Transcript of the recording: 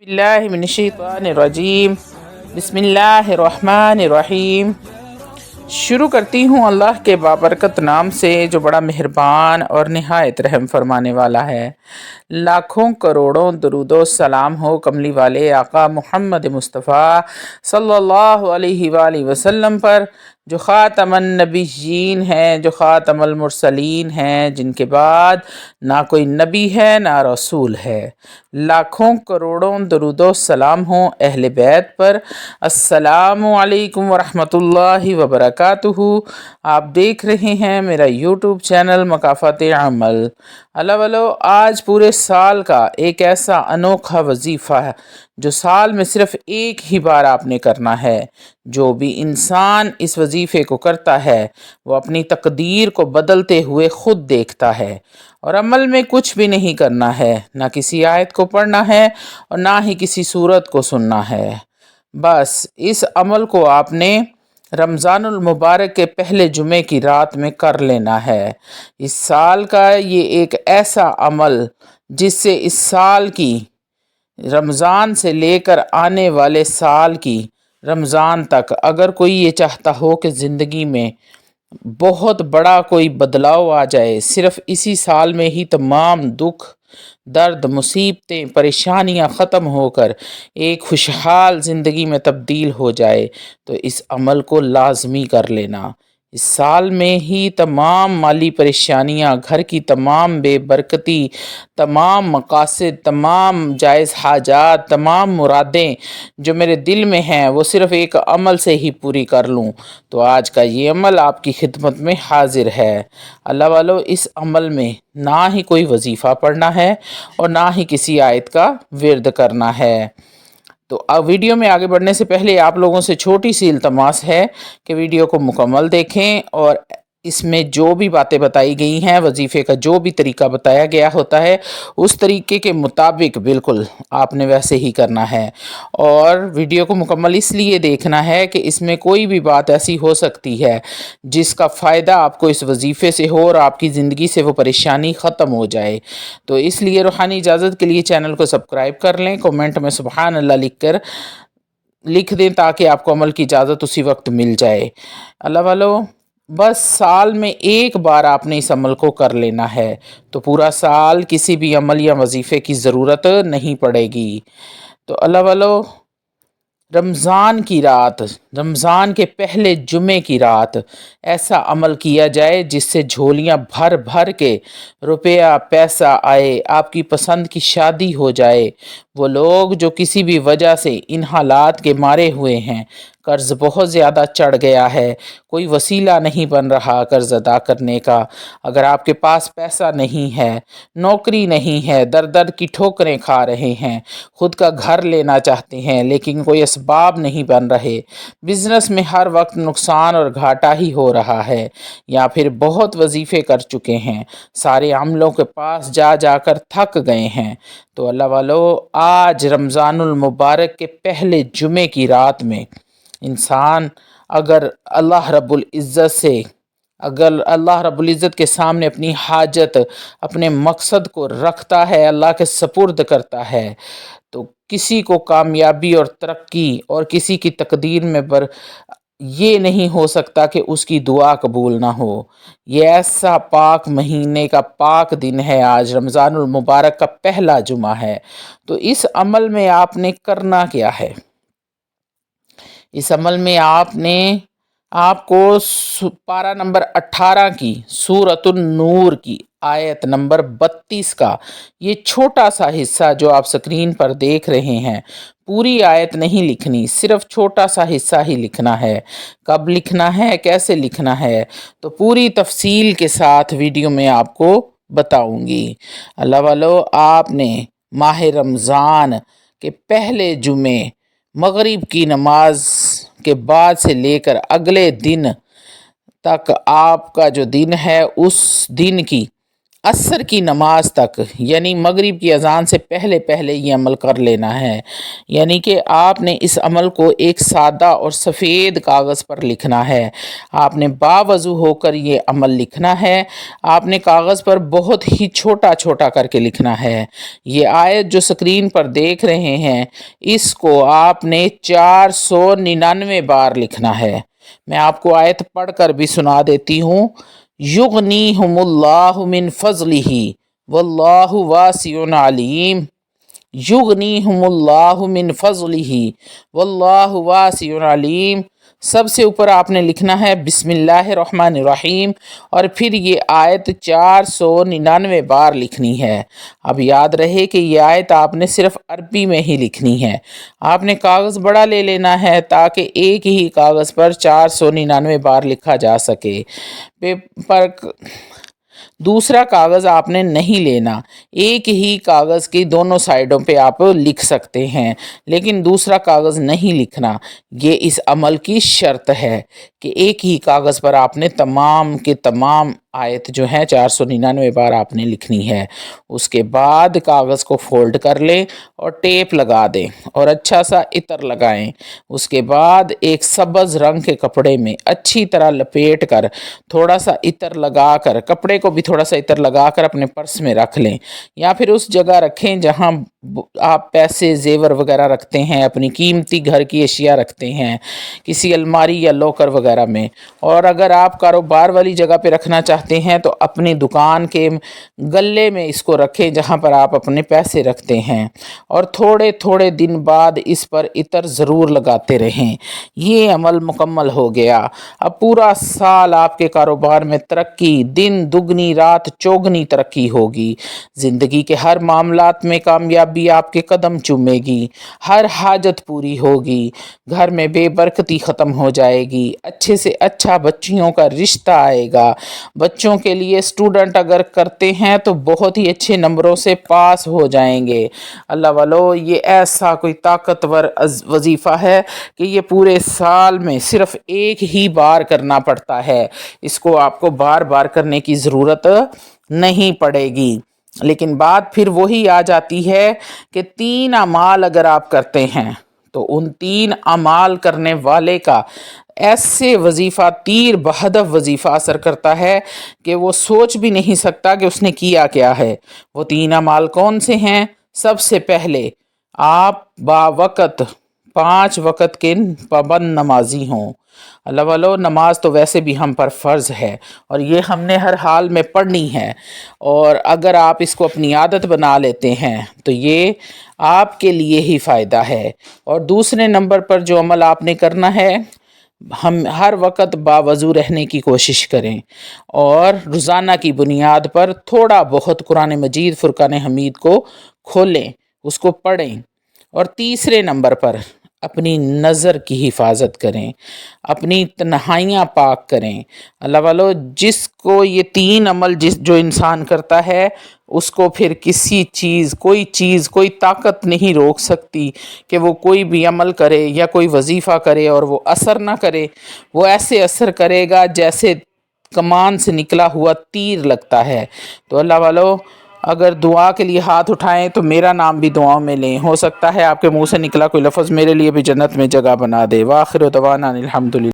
باللہ من الشیطان الرجیم بسم اللہ الرحمن الرحیم۔ شروع کرتی ہوں اللہ کے بابرکت نام سے جو بڑا مہربان اور نہایت رحم فرمانے والا ہے۔ لاکھوں کروڑوں درود و سلام ہو کملی والے آقا محمد مصطفیٰ صلی اللہ علیہ وآلہ وسلم پر، جو خاتم النبیین ہیں، جو خاتم المرسلین ہیں، جن کے بعد نہ کوئی نبی ہے نہ رسول ہے۔ لاکھوں کروڑوں درود و سلام ہوں اہل بیت پر۔ السلام علیکم ورحمۃ اللہ وبرکاتہ۔ آپ دیکھ رہے ہیں میرا یوٹیوب چینل مکافات عمل۔ اللہ آج پورے سال کا ایک ایسا انوکھا وظیفہ ہے جو سال میں صرف ایک ہی بار آپ نے کرنا ہے۔ جو بھی انسان اس وظیفے کو کرتا ہے وہ اپنی تقدیر کو بدلتے ہوئے خود دیکھتا ہے، اور عمل میں کچھ بھی نہیں کرنا ہے، نہ کسی آیت کو پڑھنا ہے اور نہ ہی کسی سورت کو سننا ہے۔ بس اس عمل کو آپ نے رمضان المبارک کے پہلے جمعے کی رات میں کر لینا ہے۔ اس سال کا یہ ایک ایسا عمل جس سے اس سال کی رمضان سے لے کر آنے والے سال کی رمضان تک اگر کوئی یہ چاہتا ہو کہ زندگی میں بہت بڑا کوئی بدلاؤ آ جائے، صرف اسی سال میں ہی تمام دکھ، درد، مصیبتیں، پریشانیاں ختم ہو کر ایک خوشحال زندگی میں تبدیل ہو جائے، تو اس عمل کو لازمی کر لینا۔ اس سال میں ہی تمام مالی پریشانیاں، گھر کی تمام بے برکتی، تمام مقاصد، تمام جائز حاجات، تمام مرادیں جو میرے دل میں ہیں وہ صرف ایک عمل سے ہی پوری کر لوں، تو آج کا یہ عمل آپ کی خدمت میں حاضر ہے۔ اللہ والو، اس عمل میں نہ ہی کوئی وظیفہ پڑھنا ہے اور نہ ہی کسی آیت کا ورد کرنا ہے۔ تو ویڈیو میں آگے بڑھنے سے پہلے آپ لوگوں سے چھوٹی سی التماس ہے کہ ویڈیو کو مکمل دیکھیں، اور اس میں جو بھی باتیں بتائی گئی ہیں، وظیفے کا جو بھی طریقہ بتایا گیا ہوتا ہے اس طریقے کے مطابق بالکل آپ نے ویسے ہی کرنا ہے، اور ویڈیو کو مکمل اس لیے دیکھنا ہے کہ اس میں کوئی بھی بات ایسی ہو سکتی ہے جس کا فائدہ آپ کو اس وظیفے سے ہو اور آپ کی زندگی سے وہ پریشانی ختم ہو جائے۔ تو اس لیے روحانی اجازت کے لیے چینل کو سبسکرائب کر لیں، کومنٹ میں سبحان اللہ لکھ دیں تاکہ آپ کو عمل کی اجازت اسی وقت مل جائے۔ اللہ والو، بس سال میں ایک بار آپ نے اس عمل کو کر لینا ہے، تو پورا سال کسی بھی عمل یا وظیفے کی ضرورت نہیں پڑے گی۔ تو اللہ والو، رمضان کی رات، رمضان کے پہلے جمعے کی رات ایسا عمل کیا جائے جس سے جھولیاں بھر بھر کے روپیہ پیسہ آئے، آپ کی پسند کی شادی ہو جائے۔ وہ لوگ جو کسی بھی وجہ سے ان حالات کے مارے ہوئے ہیں، قرض بہت زیادہ چڑھ گیا ہے، کوئی وسیلہ نہیں بن رہا قرض ادا کرنے کا، اگر آپ کے پاس پیسہ نہیں ہے، نوکری نہیں ہے، در در کی ٹھوکریں کھا رہے ہیں، خود کا گھر لینا چاہتے ہیں لیکن کوئی اسباب نہیں بن رہے، بزنس میں ہر وقت نقصان اور گھاٹا ہی ہو رہا ہے، یا پھر بہت وظیفے کر چکے ہیں، سارے عملوں کے پاس جا جا کر تھک گئے ہیں، تو اللہ والو، آج رمضان المبارک کے پہلے جمعے کی رات میں انسان اگر اللہ رب العزت کے سامنے اپنی حاجت، اپنے مقصد کو رکھتا ہے، اللہ کے سپرد کرتا ہے، تو کسی کو کامیابی اور ترقی اور کسی کی تقدیر میں یہ نہیں ہو سکتا کہ اس کی دعا قبول نہ ہو۔ یہ ایسا پاک مہینے کا پاک دن ہے، آج رمضان المبارک کا پہلا جمعہ ہے، تو اس عمل میں آپ نے کرنا کیا ہے؟ اس عمل میں آپ کو پارہ نمبر 18 کی سورۃ النور کی آیت نمبر 32 کا یہ چھوٹا سا حصہ جو آپ سکرین پر دیکھ رہے ہیں، پوری آیت نہیں لکھنی، صرف چھوٹا سا حصہ ہی لکھنا ہے۔ کب لکھنا ہے، کیسے لکھنا ہے، تو پوری تفصیل کے ساتھ ویڈیو میں آپ کو بتاؤں گی۔ اللہ والو، آپ نے ماہ رمضان کے پہلے جمعے مغرب کی نماز کے بعد سے لے کر اگلے دن تک آپ کا جو دن ہے، اس دن کی عصر کی نماز تک یعنی مغرب کی اذان سے پہلے پہلے یہ عمل کر لینا ہے، یعنی کہ آپ نے اس عمل کو ایک سادہ اور سفید کاغذ پر لکھنا ہے۔ آپ نے باوضو ہو کر یہ عمل لکھنا ہے۔ آپ نے کاغذ پر بہت ہی چھوٹا چھوٹا کر کے لکھنا ہے۔ یہ آیت جو سکرین پر دیکھ رہے ہیں اس کو آپ نے 499 بار لکھنا ہے۔ میں آپ کو آیت پڑھ کر بھی سنا دیتی ہوں۔ یغنیہم اللہ من فضلہ واللہ واسع علیم، یغنیہم اللہ من فضلہ واللہ واسع علیم۔ سب سے اوپر آپ نے لکھنا ہے بسم اللہ الرحمن الرحیم اور پھر یہ آیت 499 بار لکھنی ہے۔ اب یاد رہے کہ یہ آیت آپ نے صرف عربی میں ہی لکھنی ہے۔ آپ نے کاغذ بڑا لے لینا ہے تاکہ ایک ہی کاغذ پر 499 بار لکھا جا سکے۔ پیپر دوسرا کاغذ آپ نے نہیں لینا، ایک ہی کاغذ کی دونوں سائیڈوں پہ آپ لکھ سکتے ہیں لیکن دوسرا کاغذ نہیں لکھنا۔ یہ اس عمل کی شرط ہے کہ ایک ہی کاغذ پر آپ نے تمام کے تمام آیت جو ہیں 499 بار آپ نے لکھنی ہے۔ اس کے بعد کاغذ کو فولڈ کر لیں اور ٹیپ لگا دیں اور اچھا سا عطر لگائیں۔ اس کے بعد ایک سبز رنگ کے کپڑے میں اچھی طرح لپیٹ کر تھوڑا سا عطر لگا کر، کپڑے کو بھی تھوڑا سا عطر لگا کر اپنے پرس میں رکھ لیں یا پھر اس جگہ رکھیں جہاں آپ پیسے زیور وغیرہ رکھتے ہیں، اپنی قیمتی گھر کی اشیاء رکھتے ہیں، کسی الماری یا لوکر وغیرہ میں۔ اور اگر آپ کاروبار والی جگہ پہ رکھنا چاہتے ہیں تو اپنی دکان کے گلے میں اس کو رکھیں جہاں پر آپ اپنے پیسے رکھتے ہیں، اور تھوڑے تھوڑے دن بعد اس پر عطر ضرور لگاتے رہیں۔ یہ عمل مکمل ہو گیا۔ اب پورا سال آپ کے کاروبار میں ترقی، دن دگنی رات چوگنی ترقی ہوگی۔ زندگی کے ہر معاملات میں کامیابی آپ کے قدم چومے گی، ہر حاجت پوری ہوگی، گھر میں بے برکتی ختم ہو جائے گی، اچھے سے اچھا بچیوں کا رشتہ آئے گا۔ بچوں کے لیے اسٹوڈنٹ اگر کرتے ہیں تو بہت ہی اچھے نمبروں سے پاس ہو جائیں گے۔ اللہ والو، یہ ایسا کوئی طاقتور وظیفہ ہے کہ یہ پورے سال میں صرف ایک ہی بار کرنا پڑتا ہے، اس کو آپ کو بار بار کرنے کی ضرورت نہیں پڑے گی۔ لیکن بات پھر وہی آ جاتی ہے کہ 3 اعمال اگر آپ کرتے ہیں تو ان 3 اعمال کرنے والے کا ایسے وظیفہ تیر بہدف وظیفہ اثر کرتا ہے کہ وہ سوچ بھی نہیں سکتا کہ اس نے کیا کیا ہے۔ وہ 3 اعمال کون سے ہیں؟ سب سے پہلے آپ باوقت 5 وقت کے پابند نمازی ہوں۔ اللہ والو، نماز تو ویسے بھی ہم پر فرض ہے اور یہ ہم نے ہر حال میں پڑھنی ہے، اور اگر آپ اس کو اپنی عادت بنا لیتے ہیں تو یہ آپ کے لیے ہی فائدہ ہے۔ اور دوسرے نمبر پر جو عمل آپ نے کرنا ہے، ہم ہر وقت باوضو رہنے کی کوشش کریں اور روزانہ کی بنیاد پر تھوڑا بہت قرآن مجید فرقان حمید کو کھولیں، اس کو پڑھیں۔ اور تیسرے نمبر پر اپنی نظر کی حفاظت کریں، اپنی تنہائیاں پاک کریں۔ اللہ والو، جس کو یہ 3 عمل جو انسان کرتا ہے اس کو پھر کوئی طاقت نہیں روک سکتی کہ وہ کوئی بھی عمل کرے یا کوئی وظیفہ کرے اور وہ اثر نہ کرے۔ وہ ایسے اثر کرے گا جیسے کمان سے نکلا ہوا تیر لگتا ہے۔ تو اللہ والو، اگر دعا کے لیے ہاتھ اٹھائیں تو میرا نام بھی دعاؤں میں لیں، ہو سکتا ہے آپ کے منہ سے نکلا کوئی لفظ میرے لیے بھی جنت میں جگہ بنا دے۔ وآخر دعوانا الحمدللہ۔